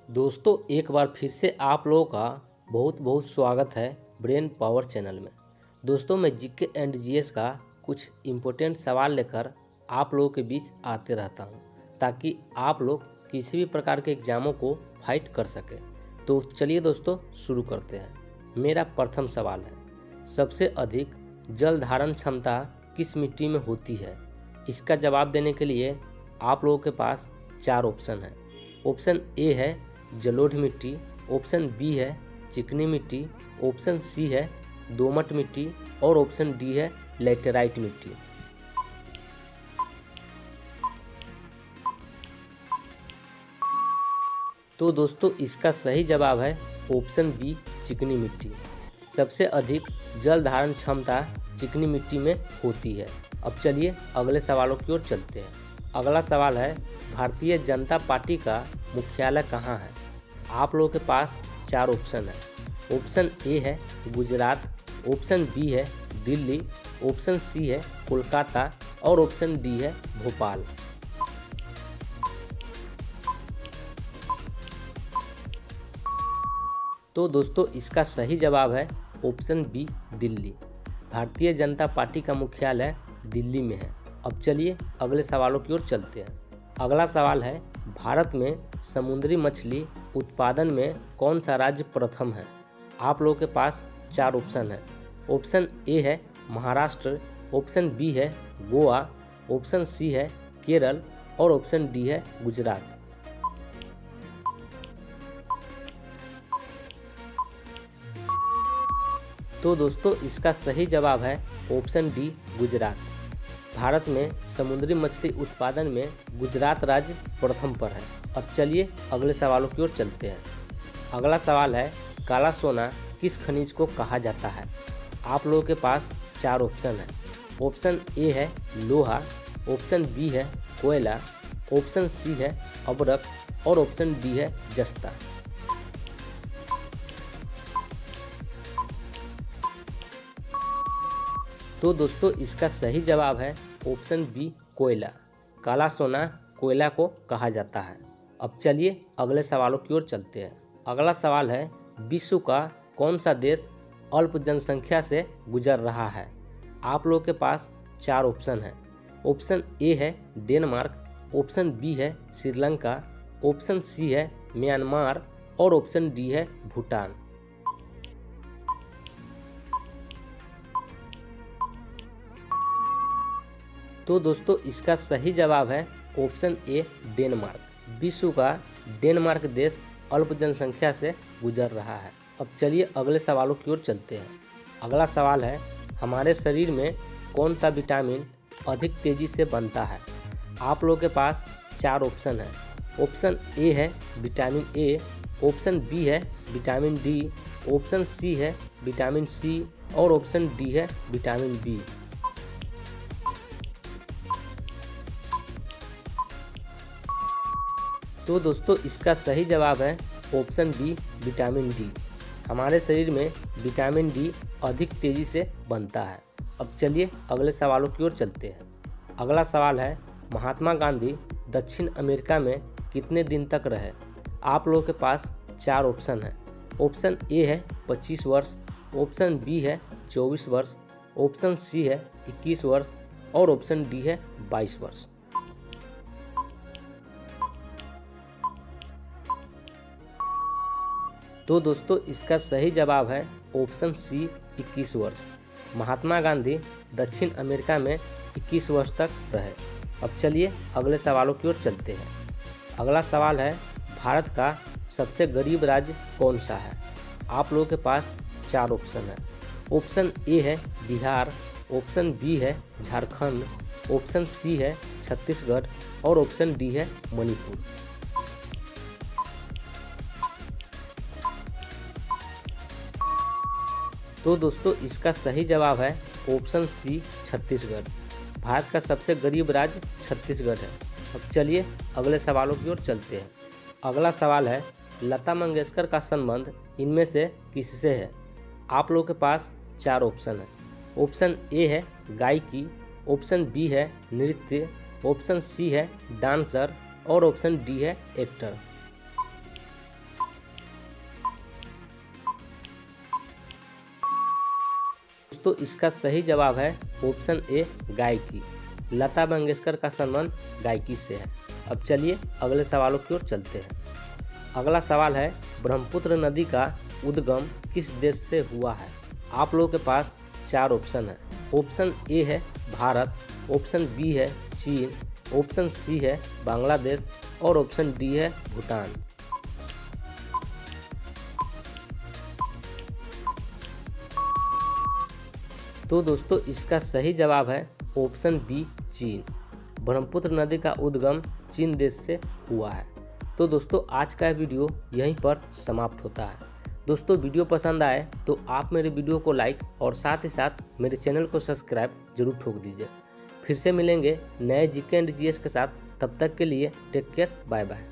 दोस्तों एक बार फिर से आप लोगों का बहुत बहुत स्वागत है ब्रेन पावर चैनल में। दोस्तों मैं जीके एंड जीएस का कुछ इम्पोर्टेंट सवाल लेकर आप लोगों के बीच आते रहता हूं, ताकि आप लोग किसी भी प्रकार के एग्जामों को फाइट कर सके। तो चलिए दोस्तों शुरू करते हैं। मेरा प्रथम सवाल है, सबसे अधिक जल धारण क्षमता किस मिट्टी में होती है? इसका जवाब देने के लिए आप लोगों के पास 4 ऑप्शन है। ऑप्शन ए है जलोढ़ मिट्टी, ऑप्शन बी है चिकनी मिट्टी, ऑप्शन सी है दोमट मिट्टी और ऑप्शन डी है लेटेराइट मिट्टी। तो दोस्तों इसका सही जवाब है ऑप्शन बी चिकनी मिट्टी। सबसे अधिक जल धारण क्षमता चिकनी मिट्टी में होती है। अब चलिए अगले सवालों की ओर चलते हैं। अगला सवाल है, भारतीय जनता पार्टी का मुख्यालय कहाँ है? आप लोगों के पास 4 ऑप्शन है। ऑप्शन ए है गुजरात, ऑप्शन बी है दिल्ली, ऑप्शन सी है कोलकाता और ऑप्शन डी है भोपाल। तो दोस्तों इसका सही जवाब है option B Delhi. Bharatiya Janata party का मुख्यालय दिल्ली में है। अब चलिए अगले सवालों की ओर चलते हैं। अगला सवाल है, भारत में समुद्री मछली उत्पादन में कौन सा राज्य प्रथम है? आप लोगों के पास 4 ऑप्शन है। ऑप्शन ए है महाराष्ट्र, ऑप्शन बी है गोवा, ऑप्शन सी है केरल और ऑप्शन डी है गुजरात। तो दोस्तों इसका सही जवाब है ऑप्शन डी गुजरात। भारत में समुद्री मछली उत्पादन में गुजरात राज्य प्रथम पर है। अब चलिए अगले सवालों की ओर चलते हैं। अगला सवाल है, काला सोना किस खनिज को कहा जाता है? आप लोगों के पास 4 ऑप्शन है। ऑप्शन ए है लोहा, ऑप्शन बी है कोयला, ऑप्शन सी है अभ्रक और ऑप्शन डी है जस्ता। तो दोस्तों इसका सही जवाब है ऑप्शन बी कोयला। काला सोना कोयला को कहा जाता है। अब चलिए अगले सवालों की ओर चलते हैं। अगला सवाल है, विश्व का कौन सा देश अल्प जनसंख्या से गुजर रहा है? आप लोगों के पास 4 ऑप्शन है। ऑप्शन ए है डेनमार्क, ऑप्शन बी है श्रीलंका, ऑप्शन सी है म्यांमार और ऑप्शन डी है भूटान। तो दोस्तों इसका सही जवाब है ऑप्शन ए डेनमार्क। विश्व का डेनमार्क देश अल्प जनसंख्या से गुजर रहा है। अब चलिए अगले सवालों की ओर चलते हैं। अगला सवाल है, हमारे शरीर में कौन सा विटामिन अधिक तेजी से बनता है? आप लोगों के पास 4 ऑप्शन है। ऑप्शन ए है विटामिन ए, ऑप्शन बी है विटामिन डी, ऑप्शन सी है विटामिन सी और ऑप्शन डी है विटामिन बी। तो दोस्तों इसका सही जवाब है ऑप्शन बी विटामिन डी। हमारे शरीर में विटामिन डी अधिक तेजी से बनता है। अब चलिए अगले सवालों की ओर चलते हैं। अगला सवाल है, महात्मा गांधी दक्षिण अमेरिका में कितने दिन तक रहे? आप लोगों के पास 4 ऑप्शन है। ऑप्शन ए है 25 वर्ष, ऑप्शन बी है 24 वर्ष, ऑप्शन सी है 21 वर्ष और ऑप्शन डी है 22 वर्ष। तो दोस्तों इसका सही जवाब है ऑप्शन सी 21 वर्ष। महात्मा गांधी दक्षिण अमेरिका में 21 वर्ष तक रहे। अब चलिए अगले सवालों की ओर चलते हैं। अगला सवाल है, भारत का सबसे गरीब राज्य कौन सा है? आप लोगों के पास 4 ऑप्शन है। ऑप्शन ए है बिहार, ऑप्शन बी है झारखंड, ऑप्शन सी है छत्तीसगढ़ और ऑप्शन डी है मणिपुर। तो दोस्तों इसका सही जवाब है ऑप्शन सी छत्तीसगढ़। भारत का सबसे गरीब राज्य छत्तीसगढ़ है। अब चलिए अगले सवालों की ओर चलते हैं। अगला सवाल है, लता मंगेशकर का संबंध इनमें से किससे है? आप लोगों के पास 4 ऑप्शन है। ऑप्शन ए है गायकी, ऑप्शन बी है नृत्य, ऑप्शन सी है डांसर और ऑप्शन डी है एक्टर। दोस्तों इसका सही जवाब है ऑप्शन ए गायकी। लता मंगेशकर का संबंध गायकी से है। अब चलिए अगले सवालों की ओर चलते हैं। अगला सवाल है ब्रह्मपुत्र नदी का उद्गम किस देश से हुआ है। आप लोगों के पास 4 ऑप्शन है। ऑप्शन ए है भारत, ऑप्शन बी है चीन, ऑप्शन सी है बांग्लादेश और ऑप्शन डी है भूटान। तो दोस्तों इसका सही जवाब है ऑप्शन बी चीन। ब्रह्मपुत्र नदी का उद्गम चीन देश से हुआ है। तो दोस्तों आज का वीडियो यहीं पर समाप्त होता है। दोस्तों वीडियो पसंद आए तो आप मेरे वीडियो को लाइक और साथ ही साथ मेरे चैनल को सब्सक्राइब जरूर ठोक दीजिए। फिर से मिलेंगे नए जीके एंड जीएस के साथ। तब तक के लिए टेक केयर, बाय बाय।